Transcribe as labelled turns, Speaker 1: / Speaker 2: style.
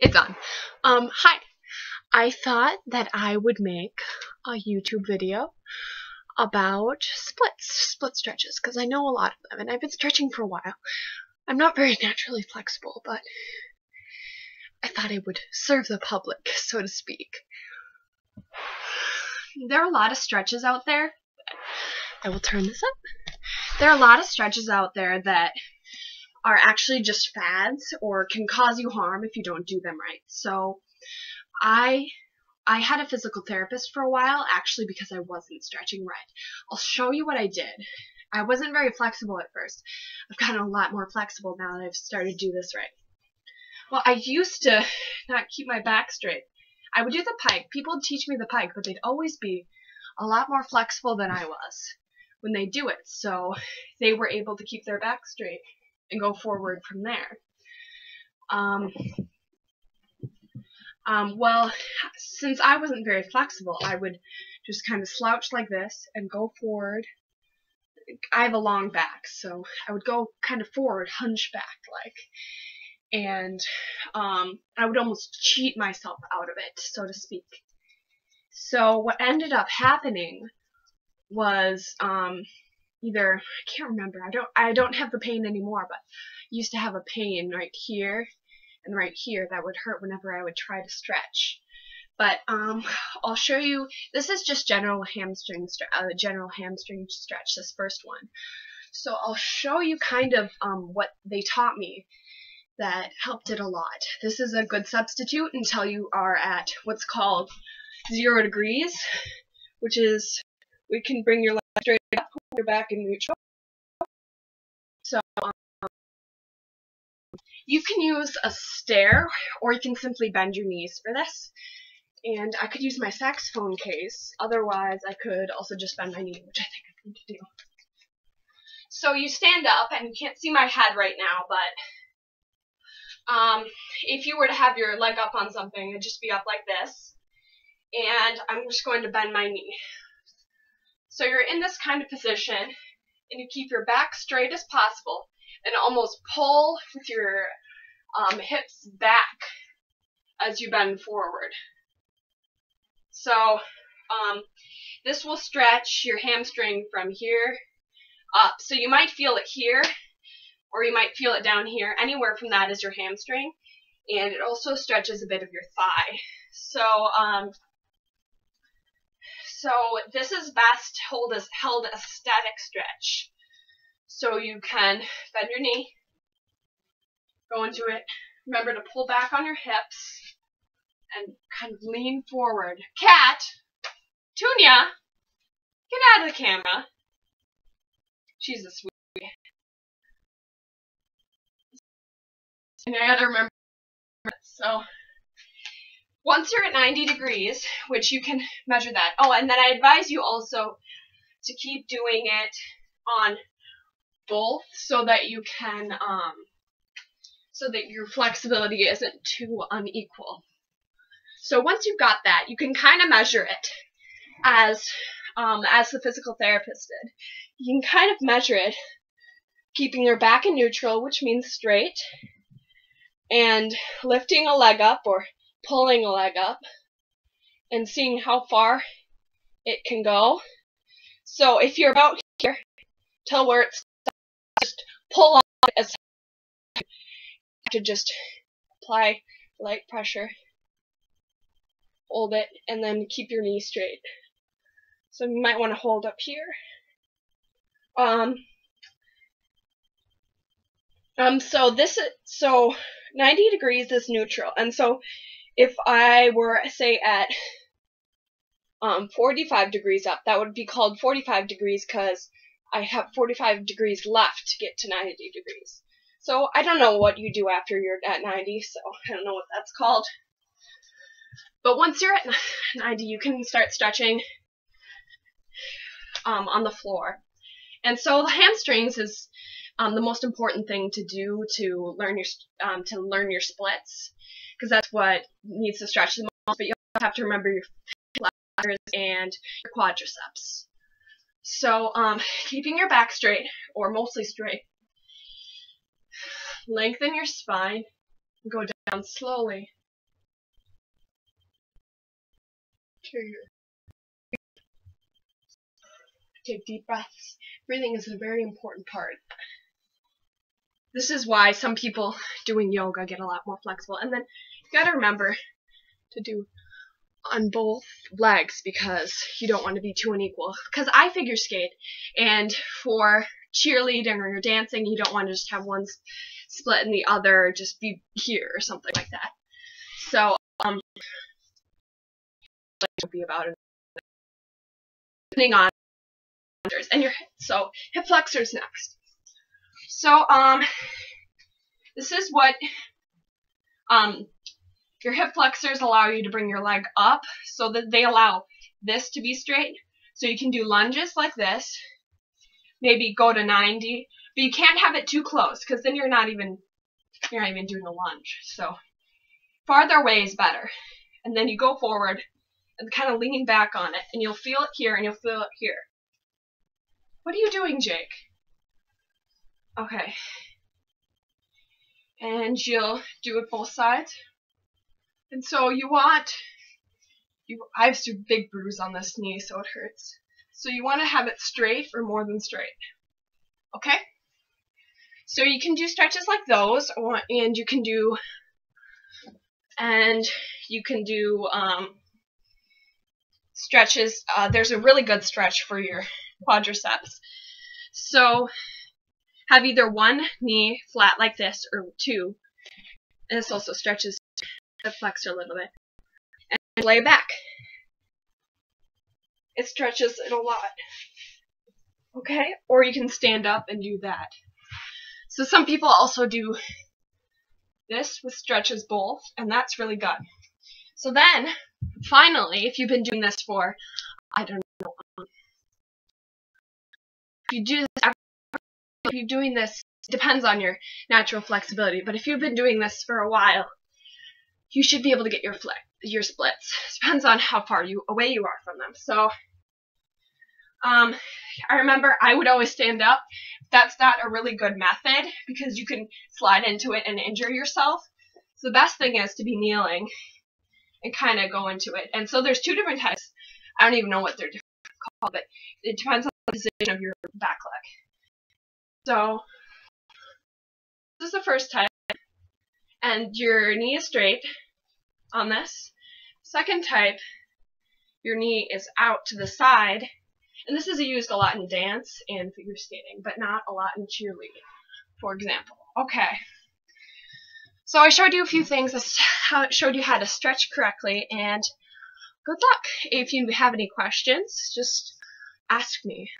Speaker 1: It's on. Hi. I thought that I would make a YouTube video about split stretches, because I know a lot of them, and I've been stretching for a while. I'm not very naturally flexible, but I thought I would serve the public, so to speak. There are a lot of stretches out there. I will turn this up. There are a lot of stretches out there that are actually just fads or can cause you harm if you don't do them right. So I had a physical therapist for a while, actually, because I wasn't stretching right. I'll show you what I did. I wasn't very flexible at first. I've gotten a lot more flexible now that I've started to do this right. Well, I used to not keep my back straight. I would do the pike. People would teach me the pike, but they'd always be a lot more flexible than I was when they do it. So they were able to keep their back straight and go forward from there. Well, since I wasn't very flexible, I would just kind of slouch like this and go forward. I have a long back, so I would go kind of forward, hunchback like, and I would almost cheat myself out of it, so to speak. So what ended up happening was either, I can't remember, I don't have the pain anymore, but I used to have a pain right here and right here that would hurt whenever I would try to stretch. But I'll show you. This is just general hamstring stretch. This first one. So I'll show you kind of what they taught me that helped it a lot. This is a good substitute until you are at what's called 0 degrees, which is we can bring your leg straight up, hold your back in neutral. So you can use a stair, or you can simply bend your knees for this. And I could use my saxophone case. Otherwise, I could also just bend my knee, which I think I'm going to do. So you stand up, and you can't see my head right now, but if you were to have your leg up on something, it'd just be up like this. And I'm just going to bend my knee. So you're in this kind of position, and you keep your back straight as possible, and almost pull with your hips back as you bend forward. So this will stretch your hamstring from here up. So you might feel it here, or you might feel it down here. Anywhere from that is your hamstring, and it also stretches a bit of your thigh. So this is best held as static stretch. So you can bend your knee, go into it. Remember to pull back on your hips and kind of lean forward. Cat, Tunya, get out of the camera. She's a sweetie. And I gotta remember. So once you're at 90 degrees, which you can measure that. Oh, and then I advise you also to keep doing it on both so that you can, so that your flexibility isn't too unequal. So once you've got that, you can kind of measure it as the physical therapist did. You can kind of measure it keeping your back in neutral, which means straight, and lifting a leg up or pulling a leg up and seeing how far it can go. So if you're about here, till where it's just pull on as to just apply light pressure. Hold it, and then keep your knee straight. So you might want to hold up here. So 90 degrees is neutral, and so if I were, say, at 45 degrees up, that would be called 45 degrees because I have 45 degrees left to get to 90 degrees. So I don't know what you do after you're at 90, so I don't know what that's called. But once you're at 90, you can start stretching on the floor. And so the hamstrings is the most important thing to do to learn your splits, because that's what needs to stretch the most. But you also have to remember your flexors and your quadriceps. So keeping your back straight, or mostly straight, lengthen your spine, go down slowly. Take deep breaths. Breathing is a very important part. This is why some people doing yoga get a lot more flexible. And then you gotta remember to do on both legs because you don't want to be too unequal. Because I figure skate, and for cheerleading or you're dancing, you don't want to just have one split and the other just be here or something like that. So, it'll be about it. Depending on and your so hip flexors next. So, this is what your hip flexors allow you to bring your leg up so that they allow this to be straight. So you can do lunges like this, maybe go to 90, but you can't have it too close because then you're not even doing a lunge. So farther away is better. And then you go forward and kind of lean back on it, and you'll feel it here and you'll feel it here. What are you doing, Jake? Okay. And you'll do it both sides. And so I have a big bruise on this knee, so it hurts. So you want to have it straight or more than straight. Okay? So you can do stretches like those, and you can do stretches. There's a really good stretch for your quadriceps. So have either one knee flat like this or two, and this also stretches the flexor a little bit, and lay back. It stretches it a lot. Okay? Or you can stand up and do that. So some people also do this with stretches both, and that's really good. So then, finally, if you've been doing this for, I don't know, if you're doing this, depends on your natural flexibility, but if you've been doing this for a while, you should be able to get your splits. Depends on how far away you are from them. So, I remember I would always stand up. That's not a really good method because you can slide into it and injure yourself. So the best thing is to be kneeling and kind of go into it. And so there's two different types. I don't even know what they're called, but it depends on the position of your back leg. So this is the first type, and your knee is straight on this. Second type, your knee is out to the side, and this is used a lot in dance and figure skating, but not a lot in cheerleading, for example. Okay. So I showed you a few things. I showed you how to stretch correctly, and good luck. If you have any questions, just ask me.